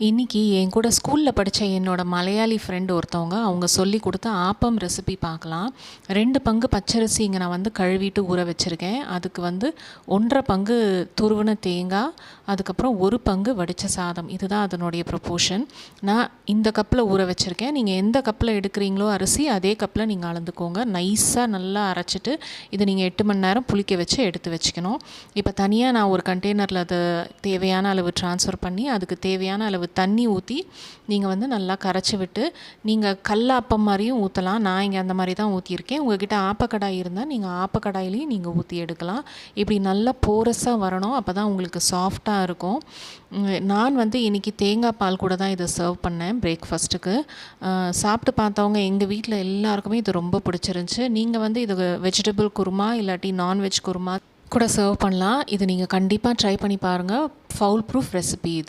இன்றைக்கி என் கூட ஸ்கூலில் படித்த என்னோடய மலையாளி ஃப்ரெண்டு ஒருத்தவங்க அவங்க சொல்லி கொடுத்த ஆப்பம் ரெசிபி பார்க்கலாம். 2 பங்கு பச்சரிசி இங்கே நான் கழுவிட்டு ஊற வச்சுருக்கேன். அதுக்கு 1.5 பங்கு துருவின தேங்காய், அதுக்கப்புறம் 1 பங்கு வடித்த சாதம். இதுதான் அதனுடைய ப்ரொப்போர்ஷன். நான் இந்த கப்பில் ஊற வச்சுருக்கேன். நீங்கள் எந்த கப்பில் எடுக்கிறீங்களோ அரிசி அதே கப்பில் நீங்கள் அளந்துக்கோங்க. நைஸாக நல்லா அரைச்சிட்டு இதை நீங்கள் 8 மணி நேரம் புளிக்க வச்சு எடுத்து வச்சுக்கணும். இப்போ தனியாக நான் ஒரு கண்டெய்னரில் அதை தேவையான அளவு ட்ரான்ஸ்ஃபர் பண்ணி அதுக்கு தேவையான அளவு தண்ணி ஊற்றி நீங்கள் நல்லா கரைச்சி விட்டு நீங்கள் கல்லாப்பம் மாதிரியும் ஊற்றலாம். நான் இங்கே அந்த மாதிரி தான் ஊற்றியிருக்கேன். உங்கள்கிட்ட ஆப்பக்கடாய் இருந்தால் நீங்கள் ஆப்பக்கடாயிலையும் நீங்கள் ஊற்றி எடுக்கலாம். இப்படி நல்லா போரஸாக வரணும். அப்போ தான் உங்களுக்கு சாஃப்டாக இருக்கும். நான் இன்றைக்கி தேங்காய் பால் கூட தான் இதை சர்வ் பண்ணேன் பிரேக்ஃபாஸ்ட்டுக்கு. சாப்பிட்டு பார்த்தவங்க எங்கள் வீட்டில் எல்லாருக்குமே இது ரொம்ப பிடிச்சிருந்துச்சி. நீங்கள் இது வெஜிடபிள் குருமா இல்லாட்டி நான்வெஜ் குருமா கூட சர்வ் பண்ணலாம். இது நீங்கள் கண்டிப்பாக ட்ரை பண்ணி பாருங்கள். ஃபவுல் ப்ரூஃப் ரெசிபி இது.